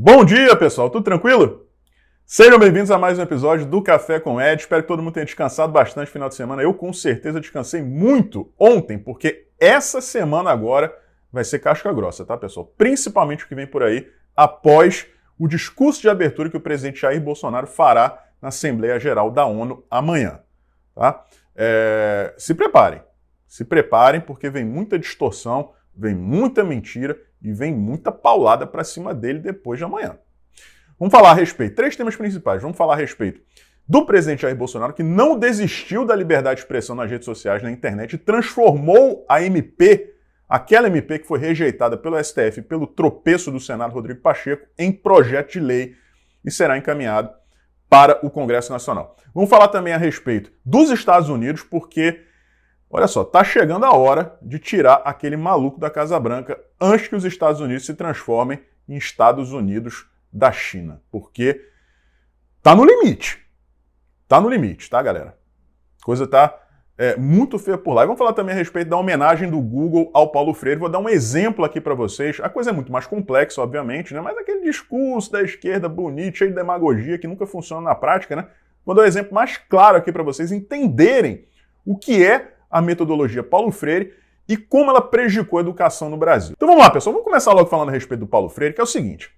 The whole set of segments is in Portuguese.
Bom dia, pessoal. Tudo tranquilo? Sejam bem-vindos a mais um episódio do Café com Ed. Espero que todo mundo tenha descansado bastante no final de semana. Eu, com certeza, descansei muito ontem, porque essa semana agora vai ser casca grossa, tá, pessoal? Principalmente o que vem por aí após o discurso de abertura que o presidente Jair Bolsonaro fará na Assembleia Geral da ONU amanhã, tá? Se preparem, porque vem muita distorção, vem muita mentira e vem muita paulada para cima dele depois de amanhã. Vamos falar a respeito, 3 temas principais. Vamos falar a respeito do presidente Jair Bolsonaro, que não desistiu da liberdade de expressão nas redes sociais, na internet, e transformou a MP, aquela MP que foi rejeitada pelo STF e pelo tropeço do Senado, Rodrigo Pacheco, em projeto de lei e será encaminhado para o Congresso Nacional. Vamos falar também a respeito dos Estados Unidos, porque, olha só, tá chegando a hora de tirar aquele maluco da Casa Branca antes que os Estados Unidos se transformem em Estados Unidos da China, porque tá no limite. Tá no limite, tá, galera? Coisa tá muito feia por lá. E vamos falar também a respeito da homenagem do Google ao Paulo Freire. Vou dar um exemplo aqui para vocês. A coisa é muito mais complexa, obviamente, né? Mas aquele discurso da esquerda bonito, cheio de demagogia, que nunca funciona na prática, né? Vou dar um exemplo mais claro aqui para vocês entenderem o que é a metodologia Paulo Freire e como ela prejudicou a educação no Brasil. Então vamos lá, pessoal. Vamos começar logo falando a respeito do Paulo Freire, que é o seguinte.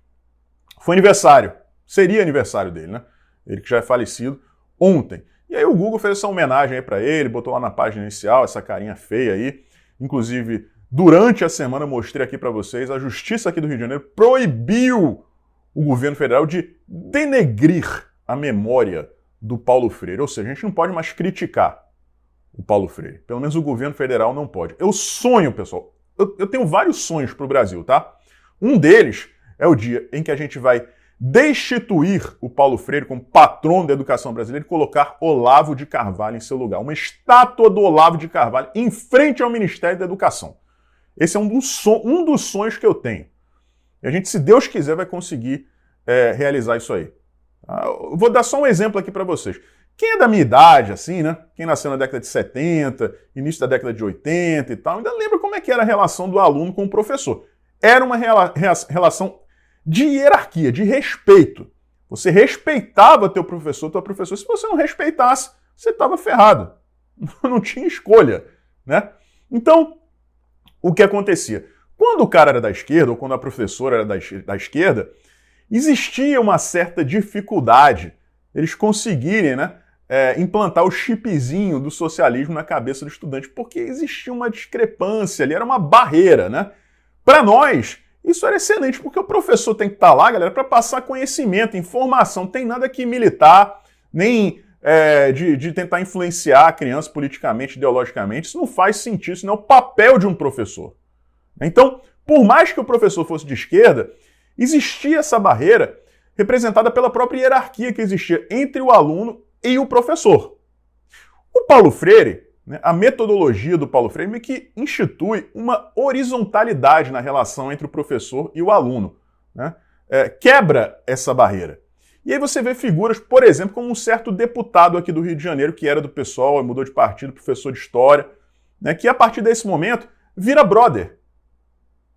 Foi aniversário. Seria aniversário dele, né? Ele que já é falecido ontem. E aí o Google fez essa homenagem aí para ele, botou lá na página inicial essa carinha feia aí. Inclusive, durante a semana eu mostrei aqui para vocês, a Justiça aqui do Rio de Janeiro proibiu o governo federal de denegrir a memória do Paulo Freire. Ou seja, a gente não pode mais criticar o Paulo Freire. Pelo menos o governo federal não pode. Eu sonho, pessoal, eu tenho vários sonhos para o Brasil, tá? Um deles é o dia em que a gente vai destituir o Paulo Freire como patrono da educação brasileira e colocar Olavo de Carvalho em seu lugar. Uma estátua do Olavo de Carvalho em frente ao Ministério da Educação. Esse é um dos sonhos que eu tenho. E a gente, se Deus quiser, vai conseguir realizar isso aí. Eu vou dar só um exemplo aqui para vocês. Quem é da minha idade, assim, né? Quem nasceu na década de 70, início da década de 80 e tal, ainda lembra como é que era a relação do aluno com o professor. Era uma relação de hierarquia, de respeito. Você respeitava teu professor, tua professora. Se você não respeitasse, você estava ferrado. Não tinha escolha, né? Então, o que acontecia? Quando o cara era da esquerda, ou quando a professora era da esquerda, existia uma certa dificuldade eles conseguirem, né, implantar o chipzinho do socialismo na cabeça do estudante, porque existia uma discrepância ali, era uma barreira, né? Para nós, isso era excelente, porque o professor tem que estar lá, galera, para passar conhecimento, informação. Não tem nada que militar, nem de tentar influenciar a criança politicamente, ideologicamente. Isso não faz sentido, isso não é o papel de um professor. Então, por mais que o professor fosse de esquerda, existia essa barreira representada pela própria hierarquia que existia entre o aluno e o professor. O Paulo Freire, né, a metodologia do Paulo Freire meio que institui uma horizontalidade na relação entre o professor e o aluno, né? Quebra essa barreira. E aí você vê figuras, por exemplo, como um certo deputado aqui do Rio de Janeiro, que era do PSOL, mudou de partido, professor de história, né, que a partir desse momento vira brother.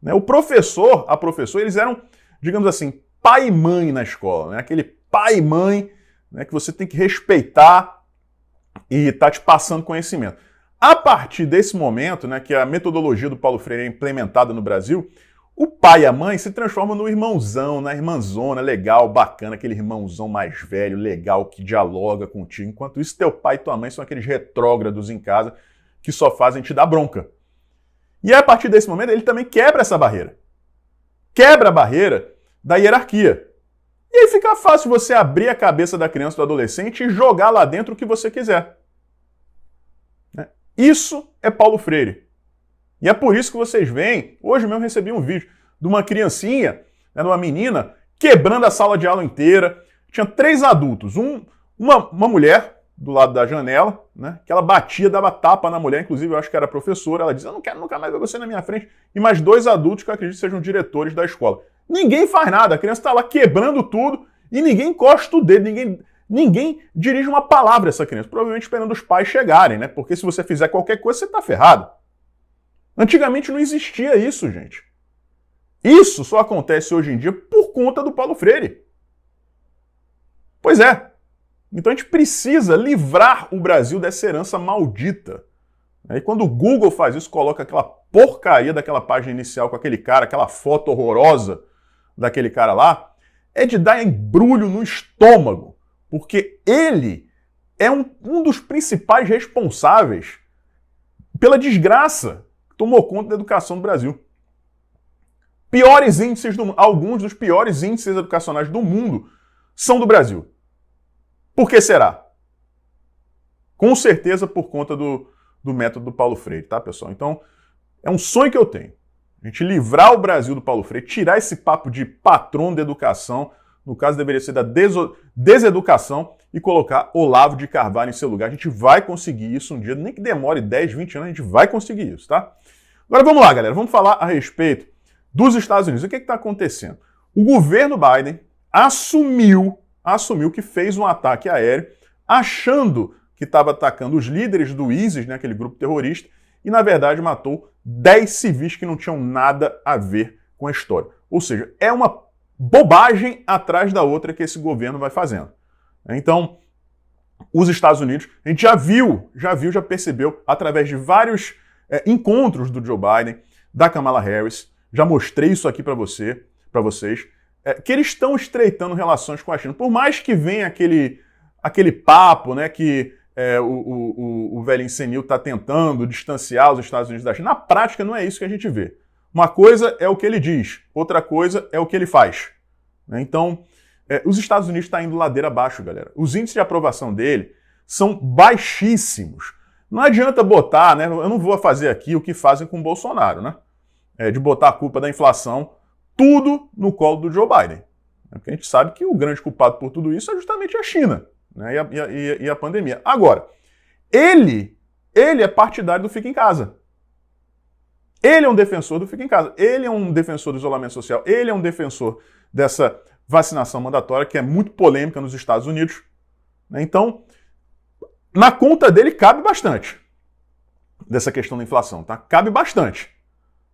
Né? O professor, a professora, eles eram, digamos assim, pai e mãe na escola, né? Aquele pai e mãe, né, que você tem que respeitar e tá te passando conhecimento. A partir desse momento, né, que a metodologia do Paulo Freire é implementada no Brasil, o pai e a mãe se transformam no irmãozão, na irmãzona, legal, bacana, aquele irmãozão mais velho, legal, que dialoga contigo. Enquanto isso, teu pai e tua mãe são aqueles retrógrados em casa que só fazem te dar bronca. E a partir desse momento, ele também quebra essa barreira. Quebra a barreira da hierarquia. E aí fica fácil você abrir a cabeça da criança, do adolescente e jogar lá dentro o que você quiser. Isso é Paulo Freire. E é por isso que vocês veem, hoje mesmo recebi um vídeo de uma criancinha, né, de uma menina, quebrando a sala de aula inteira. Tinha 3 adultos, uma mulher do lado da janela, né, que ela batia, dava tapa na mulher, inclusive eu acho que era professora, ela dizia, eu não quero nunca mais ver você na minha frente, e mais 2 adultos que eu acredito sejam diretores da escola. Ninguém faz nada, a criança está lá quebrando tudo e ninguém encosta o dedo, ninguém dirige uma palavra a essa criança, provavelmente esperando os pais chegarem, né? Porque se você fizer qualquer coisa, você está ferrado. Antigamente não existia isso, gente. Isso só acontece hoje em dia por conta do Paulo Freire. Pois é. Então a gente precisa livrar o Brasil dessa herança maldita. E quando o Google faz isso, coloca aquela porcaria daquela página inicial com aquele cara, aquela foto horrorosa daquele cara lá, é de dar embrulho no estômago, porque ele é um dos principais responsáveis pela desgraça que tomou conta da educação do Brasil. Piores índices alguns dos piores índices educacionais do mundo são do Brasil. Por que será? Com certeza por conta do método do Paulo Freire, tá, pessoal? Então, é um sonho que eu tenho. A gente livrar o Brasil do Paulo Freire, tirar esse papo de patrono da educação, no caso deveria ser da deseducação, e colocar Olavo de Carvalho em seu lugar. A gente vai conseguir isso um dia, nem que demore 10, 20 anos, a gente vai conseguir isso, tá? Agora vamos lá, galera, vamos falar a respeito dos Estados Unidos. O que está acontecendo? O governo Biden assumiu que fez um ataque aéreo, achando que estava atacando os líderes do ISIS, né, aquele grupo terrorista, e na verdade matou 10 civis que não tinham nada a ver com a história. Ou seja, é uma bobagem atrás da outra que esse governo vai fazendo. Então, os Estados Unidos, a gente já percebeu, através de vários encontros do Joe Biden, da Kamala Harris, já mostrei isso aqui para vocês, que eles estão estreitando relações com a China. Por mais que venha aquele papo, né, que o velhinho senil está tentando distanciar os Estados Unidos da China, na prática não é isso que a gente vê. Uma coisa é o que ele diz, outra coisa é o que ele faz. Então, os Estados Unidos estão indo ladeira abaixo, galera. Os índices de aprovação dele são baixíssimos. Não adianta botar, né? Eu não vou fazer aqui o que fazem com o Bolsonaro, né? De botar a culpa da inflação tudo no colo do Joe Biden. Porque a gente sabe que o grande culpado por tudo isso é justamente a China, né? E a pandemia. Agora, ele é partidário do fica em casa. Ele é um defensor do fica em casa. Ele é um defensor do isolamento social. Ele é um defensor dessa vacinação mandatória, que é muito polêmica nos Estados Unidos. Então, na conta dele cabe bastante dessa questão da inflação, tá? Cabe bastante.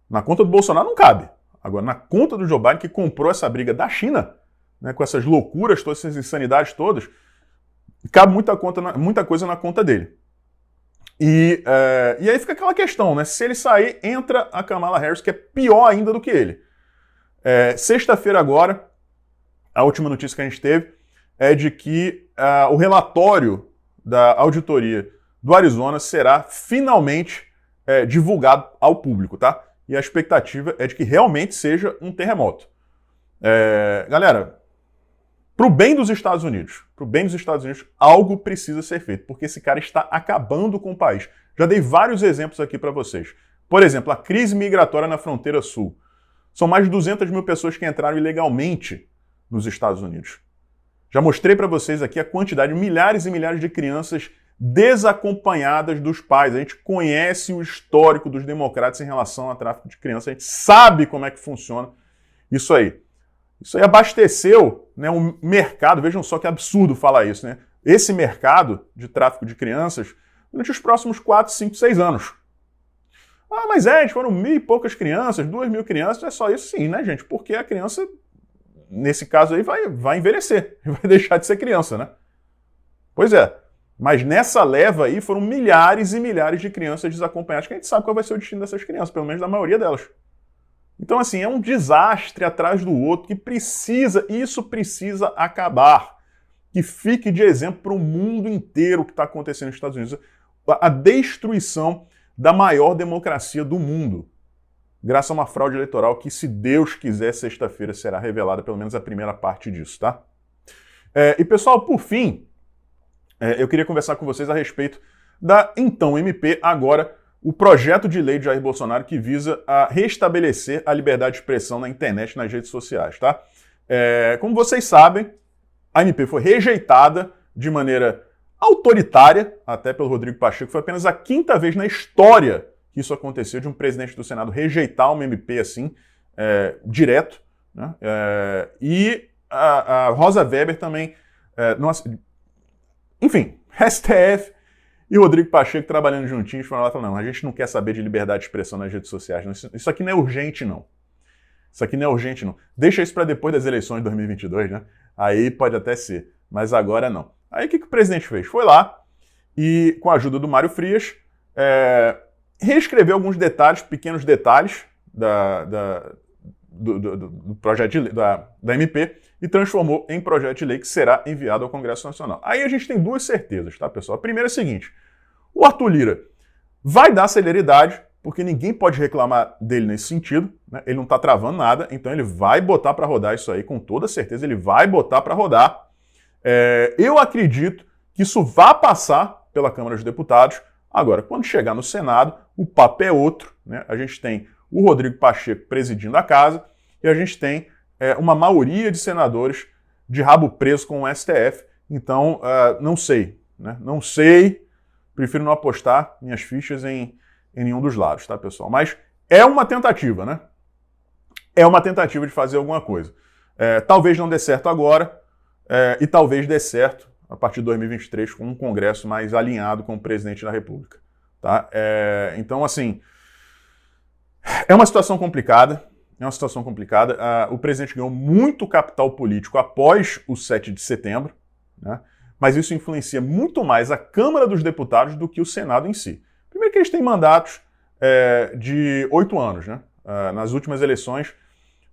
Na conta do Bolsonaro não cabe. Agora, na conta do Joe Biden, que comprou essa briga da China, né, com essas loucuras, todas essas insanidades todas, cabe muita coisa na conta dele. E aí fica aquela questão, né? Se ele sair, entra a Kamala Harris, que é pior ainda do que ele. Sexta-feira agora, a última notícia que a gente teve é de que o relatório da auditoria do Arizona será finalmente divulgado ao público, tá? E a expectativa é de que realmente seja um terremoto. Galera, pro bem dos Estados Unidos, algo precisa ser feito, porque esse cara está acabando com o país. Já dei vários exemplos aqui para vocês. Por exemplo, a crise migratória na fronteira sul. São mais de 200 mil pessoas que entraram ilegalmente nos Estados Unidos. Já mostrei para vocês aqui a quantidade, milhares e milhares de crianças desacompanhadas dos pais. A gente conhece o histórico dos democratas em relação ao tráfico de crianças, a gente sabe como é que funciona isso aí. Isso aí abasteceu, né, um mercado, vejam só que absurdo falar isso, né? Esse mercado de tráfico de crianças durante os próximos 4, 5, 6 anos. Ah, mas foram 1.000 e poucas crianças, 2.000 crianças, é só isso? Sim, né, gente? Porque a criança, nesse caso aí, vai envelhecer, vai deixar de ser criança, né? Pois é, mas nessa leva aí foram milhares e milhares de crianças desacompanhadas, que a gente sabe qual vai ser o destino dessas crianças, pelo menos da maioria delas. Então, assim, é um desastre atrás do outro que isso precisa acabar. Que fique de exemplo para o mundo inteiro o que está acontecendo nos Estados Unidos. A destruição da maior democracia do mundo. Graças a uma fraude eleitoral que, se Deus quiser, sexta-feira será revelada pelo menos a primeira parte disso, tá? E, pessoal, por fim, eu queria conversar com vocês a respeito da, então, MP, agora, o projeto de lei de Jair Bolsonaro que visa a restabelecer a liberdade de expressão na internet e nas redes sociais, tá? Como vocês sabem, a MP foi rejeitada de maneira autoritária, até pelo Rodrigo Pacheco. Foi apenas a 5ª vez na história que isso aconteceu, de um presidente do Senado rejeitar uma MP assim, direto, né? E a Rosa Weber também... enfim, STF e Rodrigo Pacheco trabalhando juntinhos, falaram lá, não, a gente não quer saber de liberdade de expressão nas redes sociais, não, isso aqui não é urgente, não. isso aqui não é urgente não. Deixa isso para depois das eleições de 2022, né? Aí pode até ser, mas agora não. Aí o que o presidente fez? Foi lá e, com a ajuda do Mário Frias, reescreveu alguns detalhes, pequenos detalhes do projeto de lei, da MP, e transformou em projeto de lei que será enviado ao Congresso Nacional. Aí a gente tem duas certezas, tá, pessoal? A primeira é a seguinte: o Arthur Lira vai dar celeridade, porque ninguém pode reclamar dele nesse sentido, né? Ele não está travando nada, então ele vai botar para rodar isso aí, com toda certeza, ele vai botar para rodar. Eu acredito que isso vai passar pela Câmara dos Deputados. Agora, quando chegar no Senado, o papo é outro, né? A gente tem o Rodrigo Pacheco presidindo a casa e a gente tem uma maioria de senadores de rabo preso com o STF. Então, não sei, né? Não sei, prefiro não apostar minhas fichas em nenhum dos lados, tá, pessoal? Mas é uma tentativa, né? É uma tentativa de fazer alguma coisa. Talvez não dê certo agora, e talvez dê certo a partir de 2023 com um Congresso mais alinhado com o presidente da República, tá? Então, assim, é uma situação complicada. O presidente ganhou muito capital político após o 7 de setembro, né? Mas isso influencia muito mais a Câmara dos Deputados do que o Senado em si. Primeiro que eles têm mandatos de 8 anos, né? Nas últimas eleições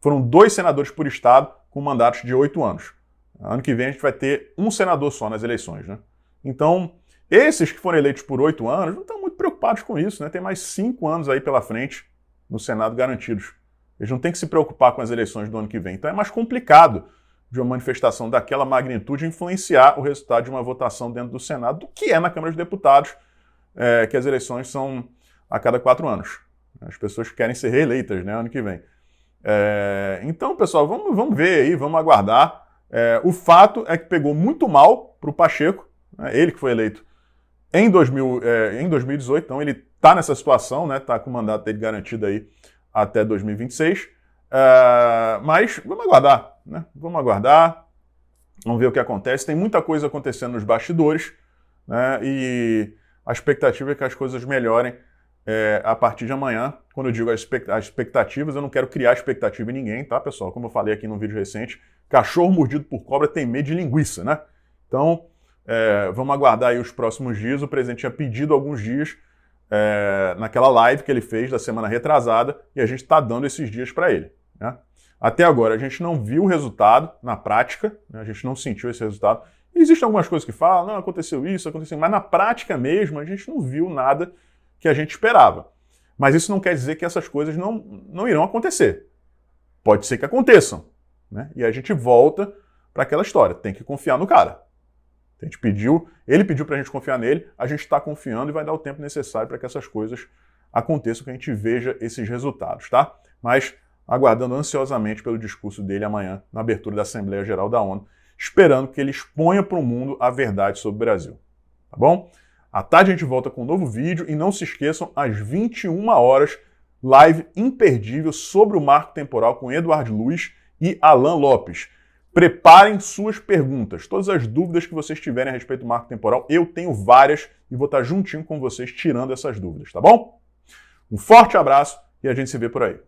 foram 2 senadores por estado com mandatos de 8 anos. Ano que vem a gente vai ter um senador só nas eleições, né? Então, esses que foram eleitos por 8 anos não estão muito preocupados com isso, né? Tem mais 5 anos aí pela frente no Senado garantidos. Eles não têm que se preocupar com as eleições do ano que vem. Então é mais complicado de uma manifestação daquela magnitude influenciar o resultado de uma votação dentro do Senado do que é na Câmara dos Deputados, que as eleições são a cada 4 anos. As pessoas querem ser reeleitas, né, ano que vem. Então, pessoal, vamos ver aí, vamos aguardar. O fato é que pegou muito mal para o Pacheco, né, ele que foi eleito em 2018, então ele está nessa situação, né, está com o mandato dele garantido aí até 2026, mas vamos aguardar, né? Vamos aguardar, vamos ver o que acontece. Tem muita coisa acontecendo nos bastidores, né? E a expectativa é que as coisas melhorem a partir de amanhã. Quando eu digo as expectativas, eu não quero criar expectativa em ninguém, tá, pessoal? Como eu falei aqui num vídeo recente, cachorro mordido por cobra tem medo de linguiça, né? Então, vamos aguardar aí os próximos dias. O presidente tinha pedido alguns dias naquela live que ele fez da semana retrasada, e a gente está dando esses dias para ele, né? Até agora a gente não viu o resultado na prática, né? A gente não sentiu esse resultado. Existem algumas coisas que falam, não, aconteceu isso, aconteceu, mas na prática mesmo a gente não viu nada que a gente esperava. Mas isso não quer dizer que essas coisas não irão acontecer. Pode ser que aconteçam, né? E a gente volta para aquela história, tem que confiar no cara. Ele pediu para a gente confiar nele, a gente está confiando e vai dar o tempo necessário para que essas coisas aconteçam, que a gente veja esses resultados, tá? Mas aguardando ansiosamente pelo discurso dele amanhã, na abertura da Assembleia Geral da ONU, esperando que ele exponha para o mundo a verdade sobre o Brasil, tá bom? À tarde a gente volta com um novo vídeo e não se esqueçam, às 21 horas, live imperdível sobre o marco temporal com Eduardo Luiz e Alan Lopes. Preparem suas perguntas, todas as dúvidas que vocês tiverem a respeito do marco temporal, eu tenho várias e vou estar juntinho com vocês tirando essas dúvidas, tá bom? Um forte abraço e a gente se vê por aí.